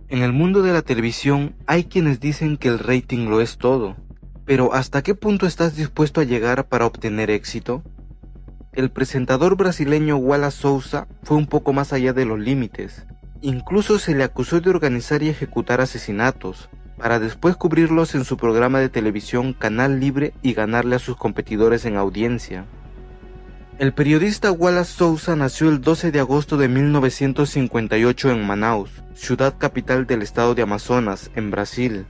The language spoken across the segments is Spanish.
En el mundo de la televisión hay quienes dicen que el rating lo es todo, pero ¿hasta qué punto estás dispuesto a llegar para obtener éxito? El presentador brasileño Wallace Souza fue un poco más allá de los límites. Incluso se le acusó de organizar y ejecutar asesinatos, para después cubrirlos en su programa de televisión Canal Libre y ganarle a sus competidores en audiencia. El periodista Wallace Souza nació el 12 de agosto de 1958 en Manaus, ciudad capital del estado de Amazonas, en Brasil.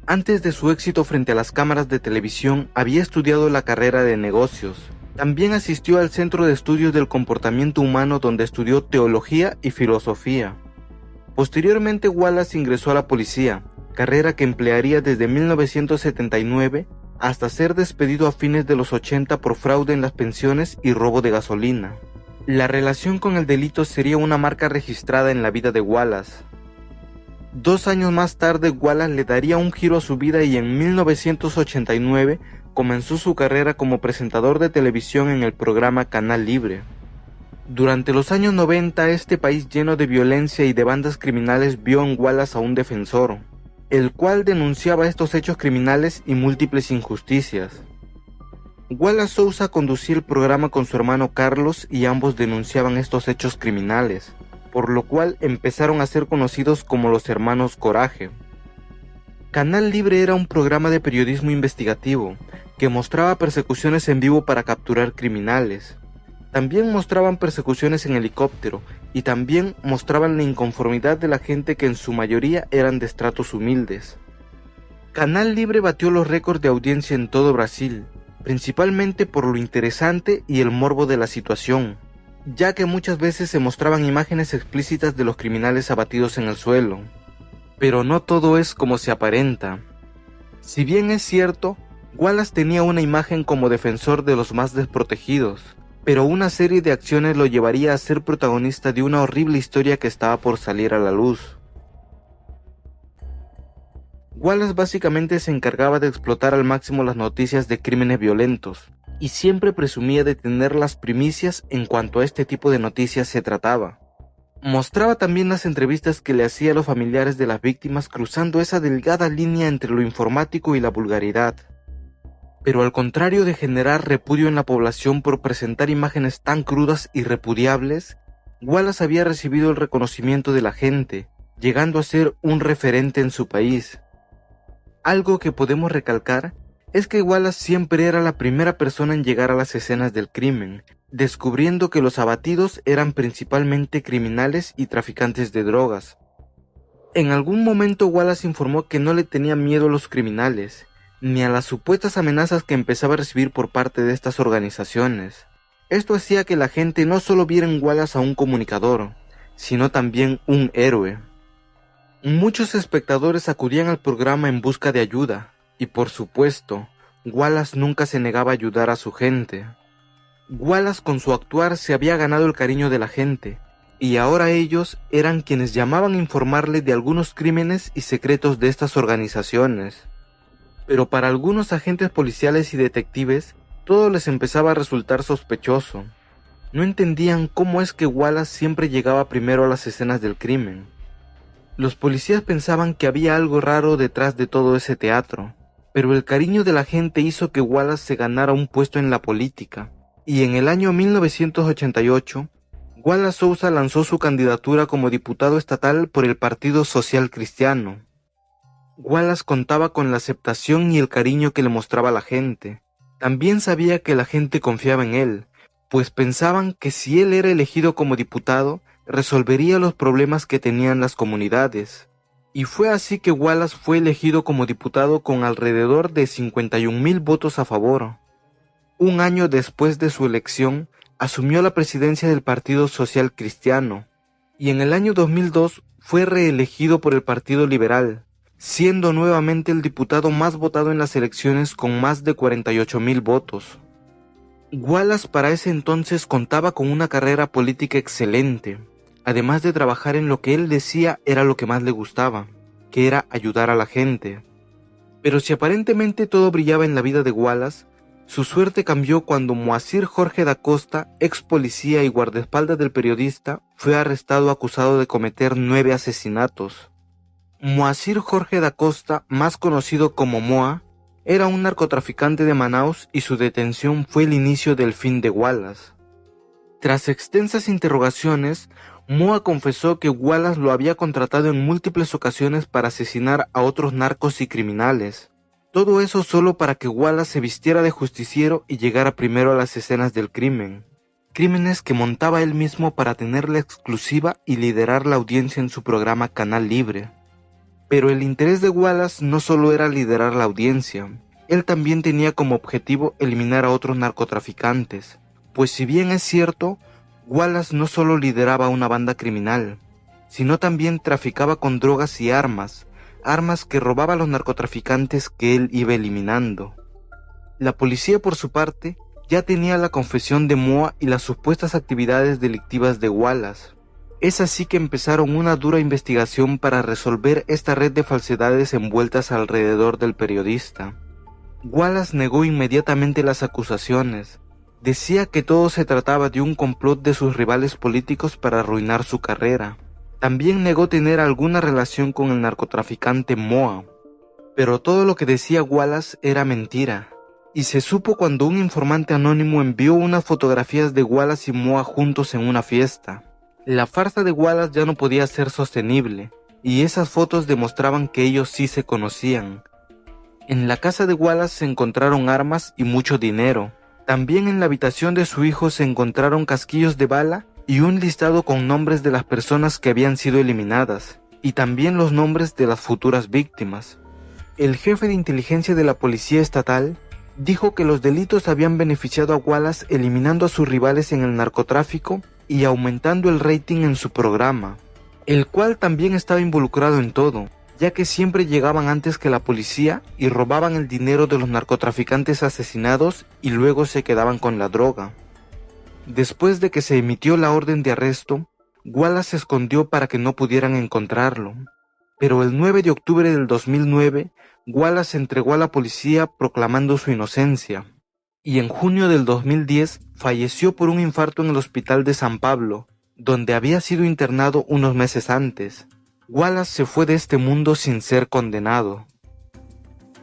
Antes de su éxito frente a las cámaras de televisión, había estudiado la carrera de negocios. También asistió al Centro de Estudios del Comportamiento Humano, donde estudió teología y filosofía. Posteriormente, Wallace ingresó a la policía, carrera que emplearía desde 1979 hasta ser despedido a fines de los 80 por fraude en las pensiones y robo de gasolina. La relación con el delito sería una marca registrada en la vida de Wallace. 2 años más tarde, Wallace le daría un giro a su vida y en 1989 comenzó su carrera como presentador de televisión en el programa Canal Libre. Durante los años 90, este país lleno de violencia y de bandas criminales vio en Wallace a un defensor, el cual denunciaba estos hechos criminales y múltiples injusticias. Wallace Souza conducía el programa con su hermano Carlos y ambos denunciaban estos hechos criminales, por lo cual empezaron a ser conocidos como los hermanos Coraje. Canal Libre era un programa de periodismo investigativo que mostraba persecuciones en vivo para capturar criminales. También mostraban persecuciones en helicóptero y también mostraban la inconformidad de la gente, que en su mayoría eran de estratos humildes. Canal Libre batió los récords de audiencia en todo Brasil, principalmente por lo interesante y el morbo de la situación, ya que muchas veces se mostraban imágenes explícitas de los criminales abatidos en el suelo. Pero no todo es como se aparenta. Si bien es cierto, Wallace tenía una imagen como defensor de los más desprotegidos, pero una serie de acciones lo llevaría a ser protagonista de una horrible historia que estaba por salir a la luz. Wallace básicamente se encargaba de explotar al máximo las noticias de crímenes violentos, y siempre presumía de tener las primicias en cuanto a este tipo de noticias se trataba. Mostraba también las entrevistas que le hacía a los familiares de las víctimas, cruzando esa delgada línea entre lo informático y la vulgaridad. Pero al contrario de generar repudio en la población por presentar imágenes tan crudas y repudiables, Wallace había recibido el reconocimiento de la gente, llegando a ser un referente en su país. Algo que podemos recalcar es que Wallace siempre era la primera persona en llegar a las escenas del crimen, descubriendo que los abatidos eran principalmente criminales y traficantes de drogas. En algún momento Wallace informó que no le tenía miedo a los criminales, ni a las supuestas amenazas que empezaba a recibir por parte de estas organizaciones. Esto hacía que la gente no solo viera en Wallace a un comunicador, sino también un héroe. Muchos espectadores acudían al programa en busca de ayuda, y por supuesto, Wallace nunca se negaba a ayudar a su gente. Wallace con su actuar se había ganado el cariño de la gente, y ahora ellos eran quienes llamaban a informarle de algunos crímenes y secretos de estas organizaciones. Pero para algunos agentes policiales y detectives, todo les empezaba a resultar sospechoso. No entendían cómo es que Wallace siempre llegaba primero a las escenas del crimen. Los policías pensaban que había algo raro detrás de todo ese teatro, pero el cariño de la gente hizo que Wallace se ganara un puesto en la política, y en el año 1988, Wallace Souza lanzó su candidatura como diputado estatal por el Partido Social Cristiano. Wallace contaba con la aceptación y el cariño que le mostraba la gente. También sabía que la gente confiaba en él, pues pensaban que si él era elegido como diputado, resolvería los problemas que tenían las comunidades. Y fue así que Wallace fue elegido como diputado con alrededor de 51,000 votos a favor. Un año después de su elección, asumió la presidencia del Partido Social Cristiano, y en el año 2002 fue reelegido por el Partido Liberal, siendo nuevamente el diputado más votado en las elecciones con más de 48,000 votos. Wallace para ese entonces contaba con una carrera política excelente, además de trabajar en lo que él decía era lo que más le gustaba, que era ayudar a la gente. Pero si aparentemente todo brillaba en la vida de Wallace, Su suerte cambió cuando Moacir Jorge da Costa, ex policía y guardaespaldas del periodista, fue arrestado acusado de cometer 9 asesinatos. Moacir Jorge da Costa, más conocido como Moa, era un narcotraficante de Manaus y su detención fue el inicio del fin de Wallace. Tras extensas interrogaciones, Moa confesó que Wallace lo había contratado en múltiples ocasiones para asesinar a otros narcos y criminales. Todo eso solo para que Wallace se vistiera de justiciero y llegara primero a las escenas del crimen. Crímenes que montaba él mismo para tener la exclusiva y liderar la audiencia en su programa Canal Libre. Pero el interés de Wallace no solo era liderar la audiencia, él también tenía como objetivo eliminar a otros narcotraficantes, pues si bien es cierto, Wallace no solo lideraba una banda criminal, sino también traficaba con drogas y armas que robaba a los narcotraficantes que él iba eliminando. La policía, por su parte, ya tenía la confesión de Moa y las supuestas actividades delictivas de Wallace. Es así que empezaron una dura investigación para resolver esta red de falsedades envueltas alrededor del periodista. Wallace negó inmediatamente las acusaciones. Decía que todo se trataba de un complot de sus rivales políticos para arruinar su carrera. También negó tener alguna relación con el narcotraficante Moa. Pero todo lo que decía Wallace era mentira, y se supo cuando un informante anónimo envió unas fotografías de Wallace y Moa juntos en una fiesta. La farsa de Wallace ya no podía ser sostenible, y esas fotos demostraban que ellos sí se conocían. En la casa de Wallace se encontraron armas y mucho dinero. También en la habitación de su hijo se encontraron casquillos de bala y un listado con nombres de las personas que habían sido eliminadas, y también los nombres de las futuras víctimas. El jefe de inteligencia de la policía estatal dijo que los delitos habían beneficiado a Wallace eliminando a sus rivales en el narcotráfico y aumentando el rating en su programa, el cual también estaba involucrado en todo, ya que siempre llegaban antes que la policía y robaban el dinero de los narcotraficantes asesinados y luego se quedaban con la droga. Después de que se emitió la orden de arresto, Wallace se escondió para que no pudieran encontrarlo. Pero el 9 de octubre del 2009, Wallace se entregó a la policía proclamando su inocencia. Y en junio del 2010 falleció por un infarto en el hospital de San Pablo, donde había sido internado unos meses antes. Wallace se fue de este mundo sin ser condenado.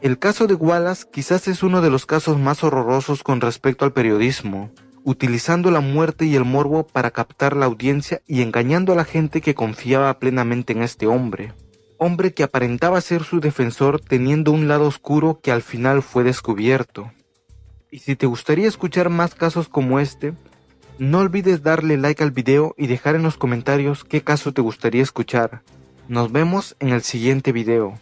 El caso de Wallace quizás es uno de los casos más horrorosos con respecto al periodismo, utilizando la muerte y el morbo para captar la audiencia y engañando a la gente que confiaba plenamente en este hombre que aparentaba ser su defensor teniendo un lado oscuro que al final fue descubierto. Y si te gustaría escuchar más casos como este, no olvides darle like al video y dejar en los comentarios qué caso te gustaría escuchar. Nos vemos en el siguiente video.